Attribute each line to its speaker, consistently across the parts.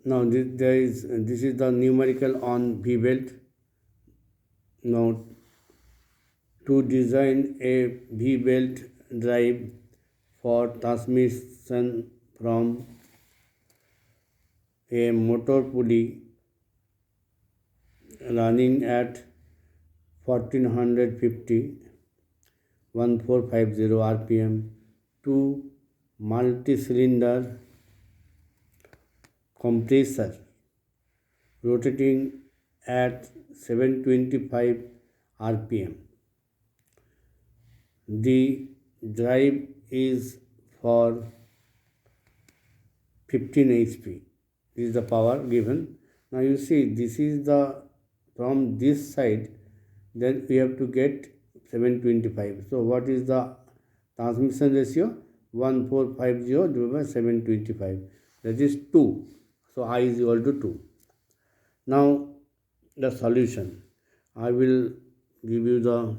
Speaker 1: Now this is the numerical on V belt. Now to design a V belt drive for transmission from a motor pulley running at 1450 1450 rpm to multi-cylinder compressor rotating at 725 rpm. The drive is for 15 HP. This is the power given. Now you see this is the from this side, then we have to get 725. So what is the transmission ratio? 1450 divided by 725, that is 2. So I is equal to 2. Now the solution, I will give you the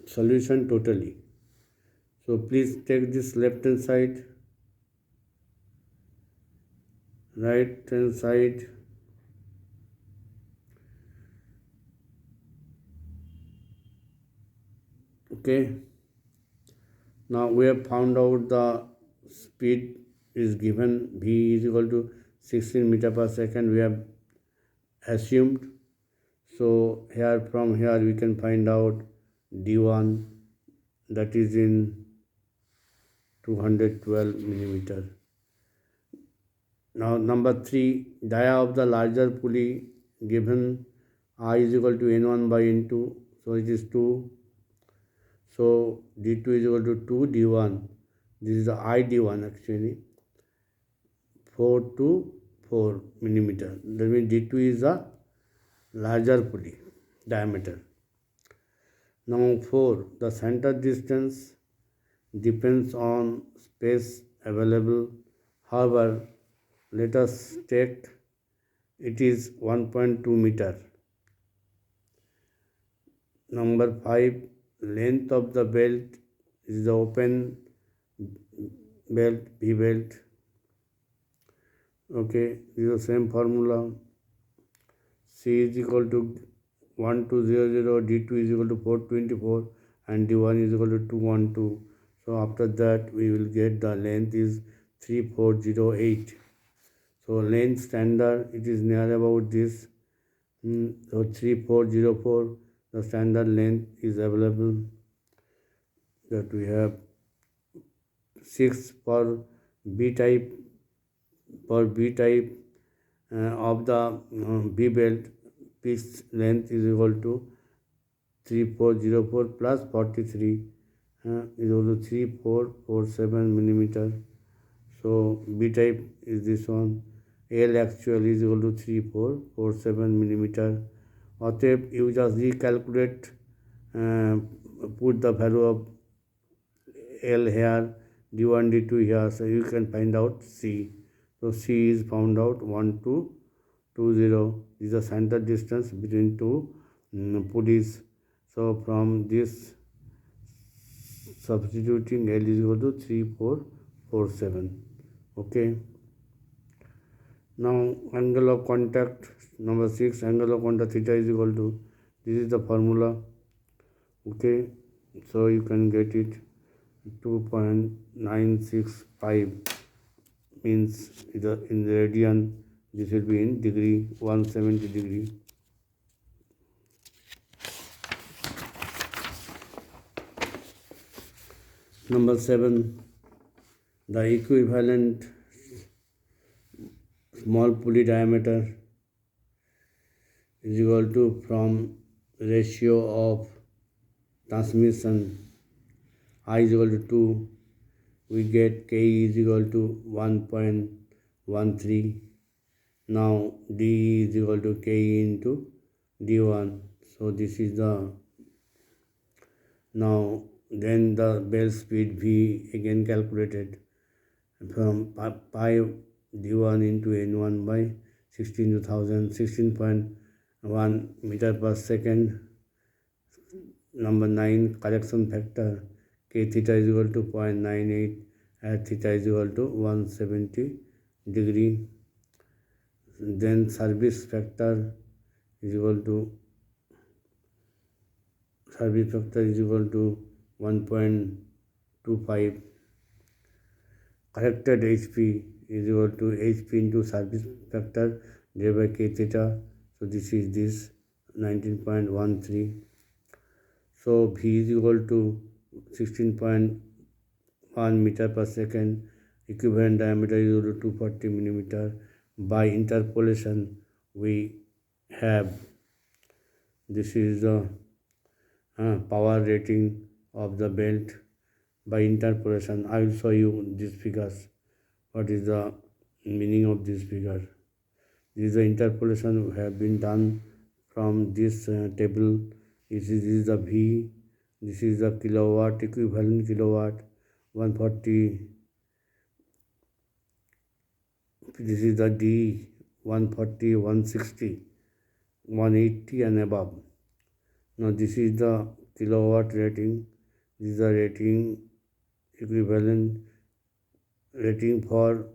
Speaker 1: solution totally. So please take this left hand side, right hand side, okay. Now we have found out the speed is given, v is equal to 16 meter per second, we have assumed. So here from here we can find out d1, that is in 212 millimeter. Now number 3, dia of the larger pulley given, I is equal to n1 by n2, so it is 2. So d2 is equal to 2 d1, this is the id1 actually, 4 to 4 millimeter. That means d2 is the larger pulley diameter. Now 4, the center distance depends on space available. However, let us take it is 1.2 meter. Number 5, length of the belt is the open belt, V belt. Okay, this is the same formula. C is equal to 1200, D2 is equal to 424, and D1 is equal to 212. So after that we will get the length is 3408. So length standard, it is near about this. So 3404, the standard length is available, that we have 6 per B type. For B type of the B belt, pitch length is equal to 3404 plus 43 is equal to 3447 millimeter. So B type is this one. L actually is equal to 3447 millimeter. Otherwise, you just recalculate, put the value of L here, D1, D2 here, so you can find out C. So C is found out 1220. This is the center distance between two pulleys. So from this, substituting L is equal to 3447. Okay. Now angle of contact, number 6, angle of contact theta is equal to, this is the formula. Okay, so you can get it 2.965, means in the radian, this will be in degree, 170 degree. Number 7, the equivalent small pulley diameter is equal to, from ratio of transmission I is equal to 2, we get K is equal to 1.13. Now D is equal to K into D1. So this is the, now then the belt speed V again calculated from pi d1 into n1 by 16.1 meter per second. Number 9, correction factor, K theta is equal to 0.98, at theta is equal to 170 degree. Then service factor is equal to 1.25. Corrected HP is equal to HP into service factor divided by k theta. So this is this 19.13. So V is equal to 16.1 meter per second. Equivalent diameter is equal to 240 millimeter. By interpolation, we have this is the power rating of the belt. By interpolation, I will show you these figures. What is the meaning of this figure? This is the interpolation have been done from this table. This is the V. This is the kilowatt, equivalent kilowatt, 140. This is the D, 140, 160, 180 and above. Now this is the kilowatt rating. This is the rating, equivalent rating for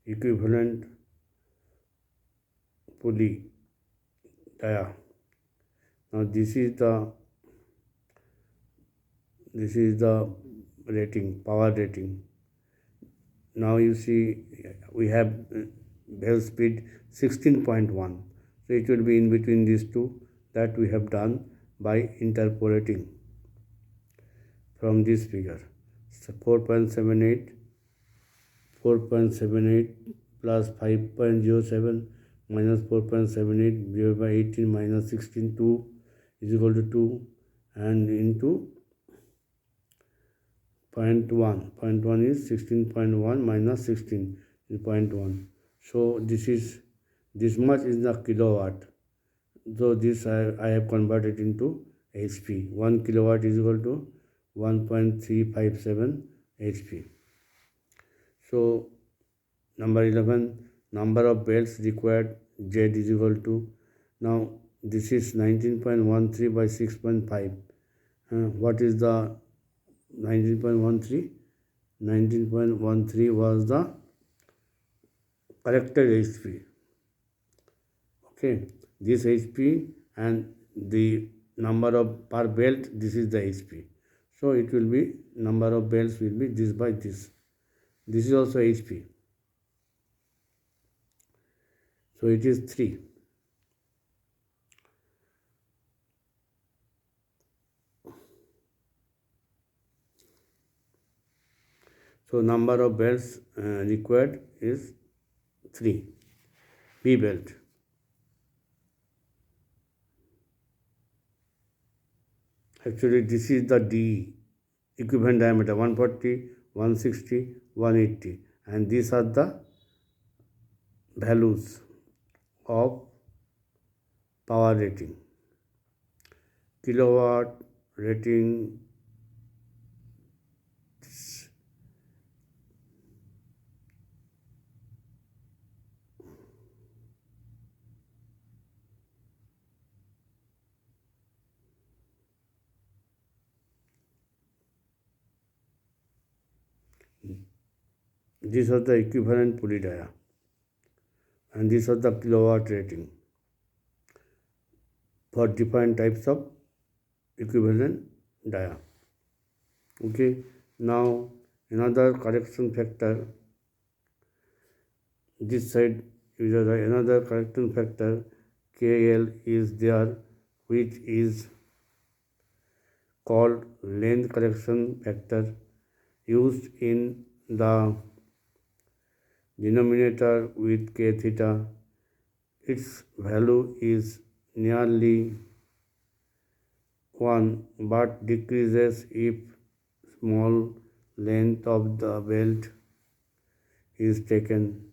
Speaker 1: equivalent pulley dia. Now this is the rating, power rating. Now you see we have bell speed 16.1. So it will be in between these two. That we have done by interpolating from this figure. So 4.78 plus 5.07 minus 4.78 divided by 18 minus 16, 2 is equal to 2, and into 0.1. 0.1 is 16.1 minus 16 is 0.1. So this much is the kilowatt. So this I have converted into HP. 1 kilowatt is equal to 1.357 HP. So number 11, number of belts required, Z is equal to, now this is 19.13 by 6.5. What is the 19.13? 19.13 was the corrected HP. Okay, this HP and the number of per belt, this is the HP. So it will be, number of belts will be this by this. This is also HP. So it is 3. So number of belts required is 3. P belt. Actually this is the D, equivalent diameter 140, 160, 180, and these are the values of power rating. Kilowatt rating, these are the equivalent pulley dia, and these are the kilowatt rating for different types of equivalent dia. Okay, now another correction factor, this side is another correction factor, KL is there, which is called length correction factor, used in the denominator with k theta. Its value is nearly 1 but decreases if small length of the belt is taken.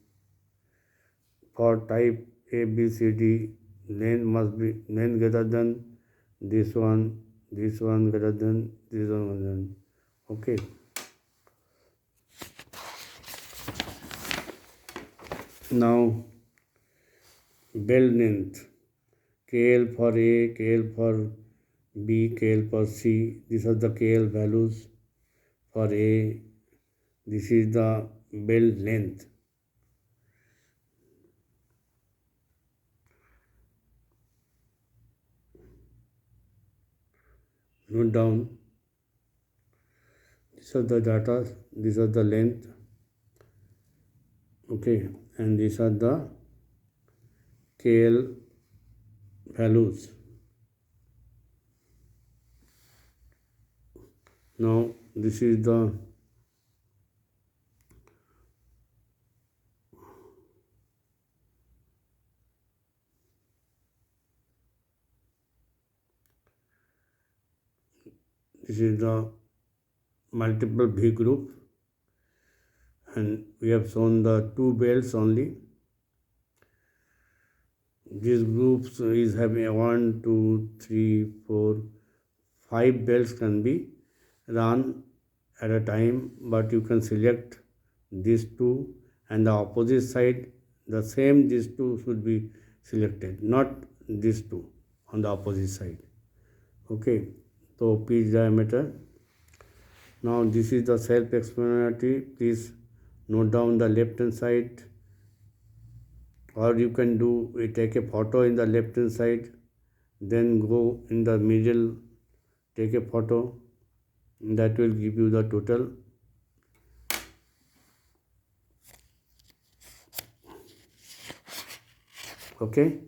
Speaker 1: For type A, B, C, D, length must be length greater than this one greater than this one. Okay. Now belt length, KL for A, KL for B, KL for C. These are the KL values For A, this is the bell length. Note down, these are the data, these are the length, okay, and these are the KL values. Now this is the multiple V group, and we have shown the two bells only. These groups is having 1, 2, 3, 4, 5 bells can be run at a time, but you can select these two, and the opposite side the same, these two should be selected, not these two on the opposite side. Okay, so pitch diameter. Now this is the self-explanatory. Please note down the left hand side, or you can take a photo in the left hand side, then go in the middle, take a photo, that will give you the total. Okay.